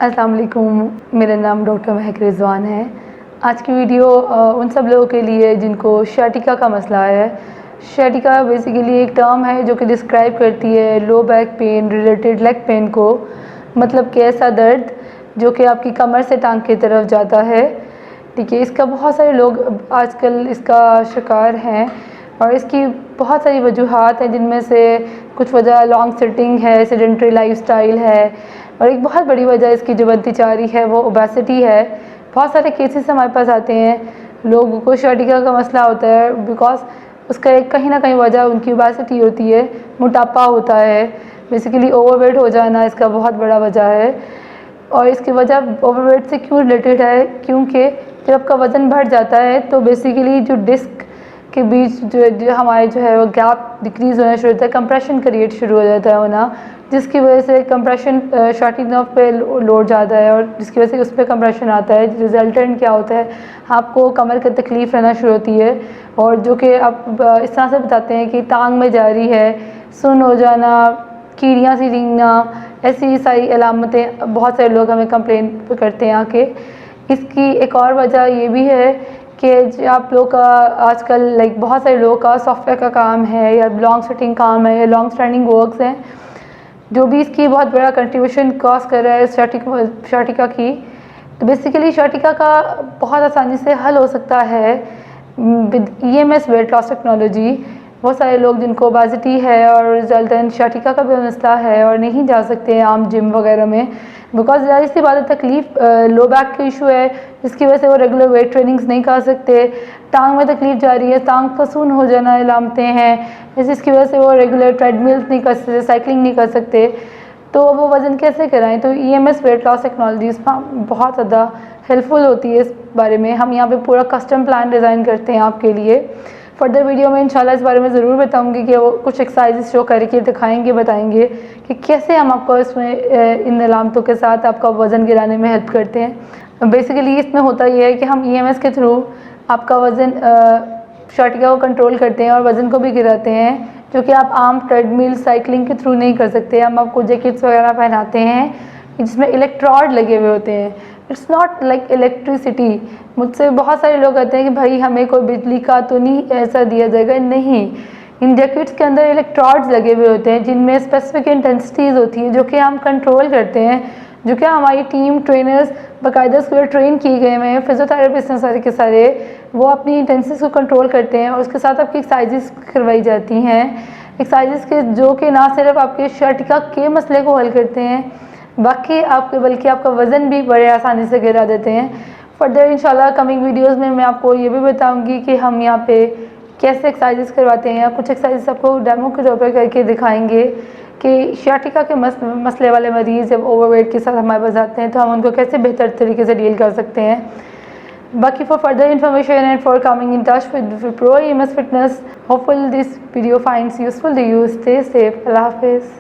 अस्सलाम वालेकुम, मेरा नाम डॉक्टर महक रिजवान है। आज की वीडियो उन सब लोगों के लिए जिनको sciatica का मसला है। sciatica बेसिकली एक टर्म है जो कि डिस्क्राइब करती है low back pain related leg pain को, मतलब कि ऐसा दर्द जो कि आपकी कमर से टांग की तरफ जाता है। ठीक है, इसका बहुत सारे लोग आजकल इसका शिकार हैं और इसकी बहुत सारी वजूहात हैं, जिनमें से कुछ वजह लॉन्ग सिटिंग है, सेडेंटरी लाइफस्टाइल है, और एक बहुत बड़ी वजह इसकी जो बनती जा रही है वो ओबेसिटी है। बहुत सारे केसेस हमारे पास आते हैं, लोगों को sciatica का मसला होता है बिकॉज उसका एक कहीं ना कहीं वजह उनकी ओबेसिटी होती है, मोटापा होता है। बेसिकली ओवरवेट हो जाना इसका बहुत बड़ा वजह है। और इसकी वजह ओवरवेट से क्यों रिलेटेड है, क्योंकि जब आपका वज़न बढ़ जाता है तो बेसिकली जो डिस्क के बीच जो हमारे जो है वो गैप डिक्रीज़ होना शुरू होता है, कंप्रेशन क्रिएट शुरू हो जाता है होना, जिसकी वजह से कंप्रेशन शार्टी नर्व पे लोड ज़्यादा है और जिसकी वजह से उस पर कंप्रेशन आता है। रिजल्टेंट क्या होता है, आपको कमर की तकलीफ़ रहना शुरू होती है, और जो कि आप इस तरह से बताते हैं कि टांग में जा रही है, सुन्न हो जाना, कीड़ियाँ सी रेंगना, ऐसी सारी अलामतें बहुत सारे लोग हमें कंप्लेन करते हैं आके। इसकी एक और वजह ये भी है कि आप लोग का आजकल बहुत सारे लोगों का सॉफ्टवेयर का काम है या लॉन्ग सिटिंग काम है या लॉन्ग स्टैंडिंग वर्क्स हैं, जो भी इसकी बहुत बड़ा कंट्रीब्यूशन कॉज कर रहा है sciatica की। तो बेसिकली sciatica का बहुत आसानी से हल हो सकता है with EMS weight loss technology. बहुत सारे लोग जिनको ओबेसिटी है और रिजल्टेंट sciatica का भी मसला है और नहीं जा सकते हैं आम जिम वगैरह में, बिकॉज ज़ाहिर सी बात है तकलीफ़ लो बैक का इशू है, जिसकी वजह से वो रेगुलर वेट ट्रेनिंग्स नहीं कर सकते। टांग में तकलीफ़ जा रही है, टांग का सुन्न हो जाना अलामतें हैं, जिसकी वजह से वो रेगुलर ट्रेडमिल्स नहीं कर सकते, साइकिलिंग नहीं कर सकते, तो वो वज़न कैसे कराएं। तो EMS वेट लॉस टेक्नोलॉजी इसमें बहुत ज़्यादा हेल्पफुल होती है। इस बारे में हम यहाँ पे पूरा कस्टम प्लान डिज़ाइन करते हैं आपके लिए। फर्दर वीडियो में इंशाल्लाह इस बारे में ज़रूर बताऊंगी कि वो कुछ एक्सरसाइजेस शो करके दिखाएंगे, बताएंगे कि कैसे हम आपको इसमें इन अलामतों के साथ आपका वज़न गिराने में हेल्प करते हैं। बेसिकली इसमें होता ये है कि हम EMS के थ्रू आपका वज़न sciatica को कंट्रोल करते हैं और वज़न को भी गिराते हैं, जो कि आप आम ट्रेडमिल साइकिलिंग के थ्रू नहीं कर सकते। हम आपको जैकेट्स वगैरह पहनाते हैं जिसमें इलेक्ट्रोड लगे हुए होते हैं। It's not like electricity. मुझसे बहुत सारे लोग कहते हैं कि भाई हमें कोई बिजली का तो नहीं ऐसा दिया जाएगा, नहीं। इन जैकेट्स के अंदर इलेक्ट्रोड्स लगे हुए होते हैं जिनमें स्पेसिफिक इंटेंसिटीज़ होती हैं जो कि हम कंट्रोल करते हैं, जो कि हमारी टीम ट्रेनर्स बाकायदा उसके ट्रेन किए गए हैं, फिजियोथेरेपिस्ट हैं सारे के सारे, वो अपनी इंटेंसिटीज़ को कंट्रोल करते हैं और उसके साथ आपकी एक्सरसाइजेस करवाई जाती हैं। एक्सरसाइजेस के जो कि ना सिर्फ आपके sciatica के मसले को हल करते हैं बाकी आपके बल्कि आपका वज़न भी बड़े आसानी से गिरा देते हैं। फर्दर इंशाल्लाह कमिंग वीडियोस में मैं आपको ये भी बताऊंगी कि हम यहाँ पे कैसे एक्सरसाइजेस करवाते हैं, या कुछ एक्सरसाइजेस आपको डेमो के तौर पर करके दिखाएंगे कि sciatica के मसले वाले मरीज़ जब ओवरवेट के साथ हमारे पास आते हैं तो हम उनको कैसे बेहतर तरीके से डील कर सकते हैं। बाकी for further information and for coming in touch with Pro EMS Fitness, hopefully this video finds useful to you. Stay safe. Allah Hafiz.